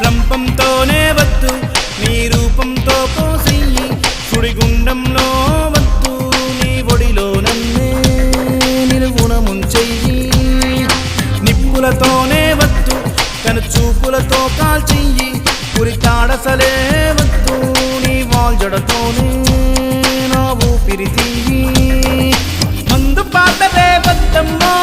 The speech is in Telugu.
రంపంతోనే వద్దు నీ రూపంతో పోసెయ్యి సుడిగుండంలో వద్దు నీ ఒడిలో నన్నే నిలువున ముంచెయ్యి నిప్పులతోనే వద్దు కను చూపులతో కాల్చెయ్యి ఉరితాడసలే వద్దు నీ వాల్జడతోనే నా ఊపిరి తీయి మందు పాటలే వద్దమ్మో